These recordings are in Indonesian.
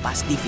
Kompas TV.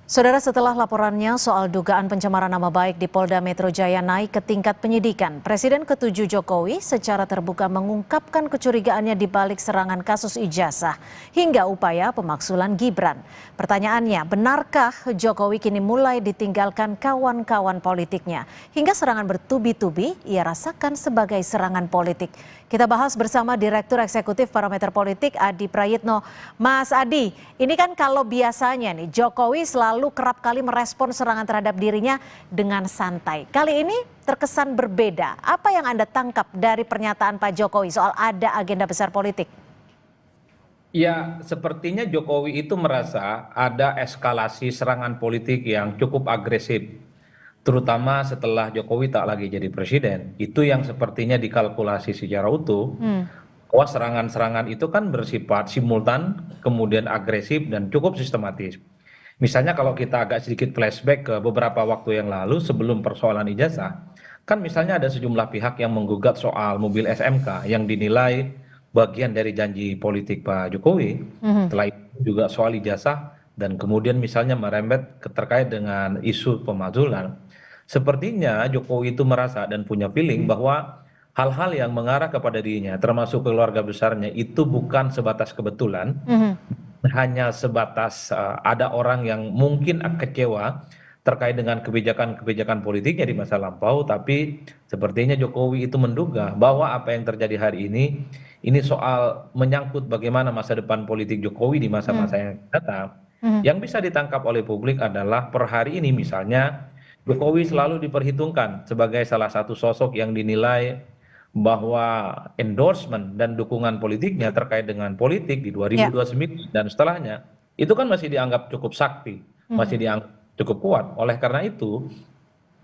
Saudara, setelah laporannya soal dugaan pencemaran nama baik di Polda Metro Jaya naik ke tingkat penyidikan, Presiden ke-7 Jokowi secara terbuka mengungkapkan kecurigaannya di balik serangan kasus ijazah hingga upaya pemaksulan Gibran. Pertanyaannya, benarkah Jokowi kini mulai ditinggalkan kawan-kawan politiknya hingga serangan bertubi-tubi ia rasakan sebagai serangan politik? Kita bahas bersama Direktur Eksekutif Parameter Politik Adi Prayitno. Mas Adi, ini kan kalau biasanya nih Jokowi selalu kerap kali merespon serangan terhadap dirinya dengan santai. Kali ini terkesan berbeda. Apa yang Anda tangkap dari pernyataan Pak Jokowi soal ada agenda besar politik? Ya, sepertinya Jokowi itu merasa ada eskalasi serangan politik yang cukup agresif. Terutama setelah Jokowi tak lagi jadi presiden. Itu yang sepertinya dikalkulasi secara utuh. Bahwa serangan-serangan itu kan bersifat simultan, kemudian agresif dan cukup sistematis. Misalnya kalau kita agak sedikit flashback ke beberapa waktu yang lalu sebelum persoalan ijazah, kan misalnya ada sejumlah pihak yang menggugat soal mobil SMK yang dinilai bagian dari janji politik Pak Jokowi. Setelah itu juga soal ijazah dan kemudian misalnya merembet terkait dengan isu pemakzulan. Sepertinya Jokowi itu merasa dan punya feeling bahwa hal-hal yang mengarah kepada dirinya, termasuk keluarga besarnya, itu bukan sebatas kebetulan, hanya sebatas ada orang yang mungkin kecewa terkait dengan kebijakan-kebijakan politiknya di masa lampau, tapi sepertinya Jokowi itu menduga bahwa apa yang terjadi hari ini soal menyangkut bagaimana masa depan politik Jokowi di masa-masa yang datang. Yang bisa ditangkap oleh publik adalah per hari ini misalnya Jokowi selalu diperhitungkan sebagai salah satu sosok yang dinilai bahwa endorsement dan dukungan politiknya terkait dengan politik di 2029 dan setelahnya itu kan masih dianggap cukup sakti, masih dianggap cukup kuat. Oleh karena itu,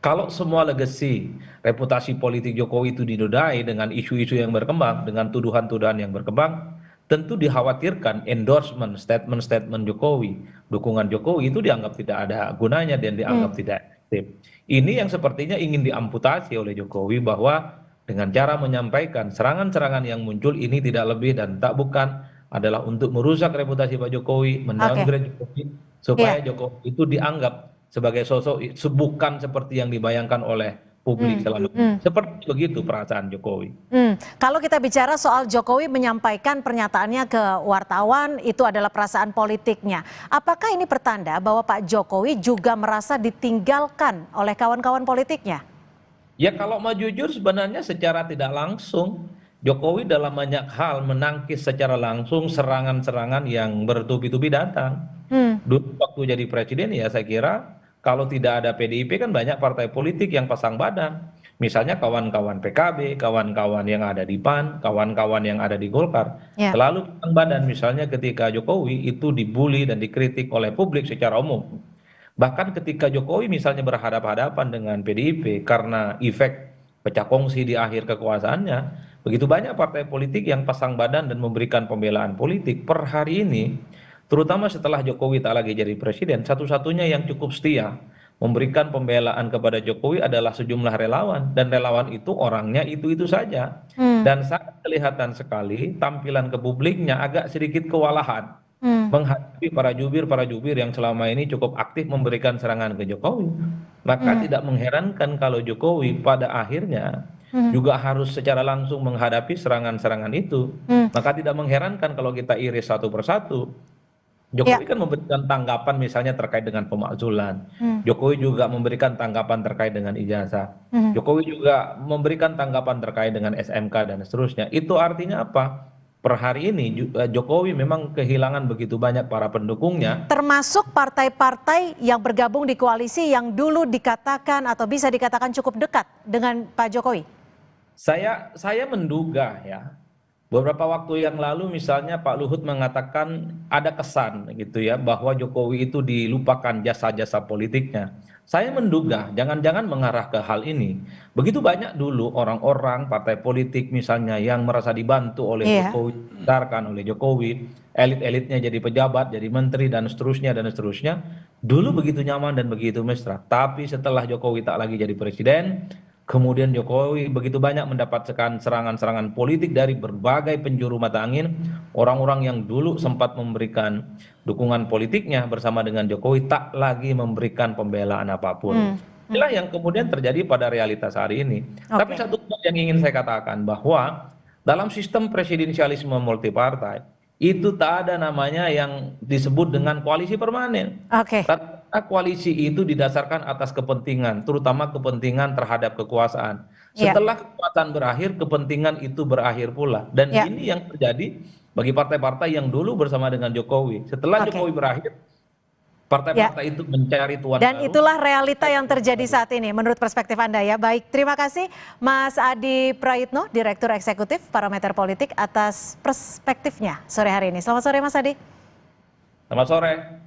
kalau semua legacy reputasi politik Jokowi itu dinodai dengan isu-isu yang berkembang, dengan tuduhan-tuduhan yang berkembang, tentu dikhawatirkan endorsement, statement-statement Jokowi, dukungan Jokowi itu dianggap tidak ada gunanya dan dianggap tidak efektif. Ini yang sepertinya ingin diamputasi oleh Jokowi bahwa dengan cara menyampaikan serangan-serangan yang muncul ini tidak lebih dan tak bukan adalah untuk merusak reputasi Pak Jokowi, mendowngrade Jokowi, supaya Jokowi itu dianggap sebagai sosok bukan seperti yang dibayangkan oleh publik selama ini. Seperti begitu perasaan Jokowi. Kalau kita bicara soal Jokowi menyampaikan pernyataannya ke wartawan, itu adalah perasaan politiknya. Apakah ini pertanda bahwa Pak Jokowi juga merasa ditinggalkan oleh kawan-kawan politiknya? Ya kalau mau jujur sebenarnya secara tidak langsung Jokowi dalam banyak hal menangkis secara langsung serangan-serangan yang bertubi-tubi datang. Dulu waktu jadi presiden ya saya kira kalau tidak ada PDIP kan banyak partai politik yang pasang badan. Misalnya kawan-kawan PKB, kawan-kawan yang ada di PAN, kawan-kawan yang ada di Golkar. Selalu pasang badan misalnya ketika Jokowi itu dibully dan dikritik oleh publik secara umum. Bahkan ketika Jokowi misalnya berhadapan-hadapan dengan PDIP karena efek pecah kongsi di akhir kekuasaannya, begitu banyak partai politik yang pasang badan dan memberikan pembelaan politik per hari ini, terutama setelah Jokowi tak lagi jadi presiden, satu-satunya yang cukup setia memberikan pembelaan kepada Jokowi adalah sejumlah relawan, dan relawan itu orangnya itu-itu saja. Dan sangat kelihatan sekali tampilan ke publiknya agak sedikit kewalahan menghadapi para jubir yang selama ini cukup aktif memberikan serangan ke Jokowi. Maka tidak mengherankan kalau Jokowi pada akhirnya juga harus secara langsung menghadapi serangan-serangan itu. Maka tidak mengherankan kalau kita iris satu persatu. Jokowi kan memberikan tanggapan misalnya terkait dengan pemakzulan. Jokowi juga memberikan tanggapan terkait dengan ijazah. Jokowi juga memberikan tanggapan terkait dengan SMK dan seterusnya. Itu artinya apa? Per hari ini Jokowi memang kehilangan begitu banyak para pendukungnya. Termasuk partai-partai yang bergabung di koalisi yang dulu dikatakan atau bisa dikatakan cukup dekat dengan Pak Jokowi. Saya menduga ya, beberapa waktu yang lalu misalnya Pak Luhut mengatakan ada kesan gitu ya bahwa Jokowi itu dilupakan jasa-jasa politiknya. Saya menduga jangan-jangan mengarah ke hal ini. Begitu banyak dulu orang-orang partai politik misalnya yang merasa dibantu oleh Jokowi, dibenarkan oleh Jokowi, elit-elitnya jadi pejabat, jadi menteri dan seterusnya dan seterusnya. Dulu begitu nyaman dan begitu mesra. Tapi setelah Jokowi tak lagi jadi presiden, Kemudian Jokowi begitu banyak mendapatkan serangan-serangan politik dari berbagai penjuru mata angin. Orang-orang yang dulu sempat memberikan dukungan politiknya bersama dengan Jokowi tak lagi memberikan pembelaan apapun. Hmm, hmm, Inilah yang kemudian terjadi pada realitas hari ini. Tapi oke. satu hal yang ingin saya katakan bahwa dalam sistem presidensialisme multipartai itu tak ada namanya yang disebut dengan koalisi permanen. Oke, Karena koalisi itu didasarkan atas kepentingan, terutama kepentingan terhadap kekuasaan. ya, Setelah kekuasaan berakhir, kepentingan itu berakhir pula. Dan ya, ini yang terjadi bagi partai-partai yang dulu bersama dengan Jokowi. Setelah oke, Jokowi berakhir, ya. partai-partai itu mencari tuan Dan baru. itulah realita yang terjadi saat ini menurut perspektif Anda ya. Baik, terima kasih Mas Adi Praitno, Direktur Eksekutif Parameter Politik atas perspektifnya sore hari ini. Selamat sore Mas Adi. Selamat sore.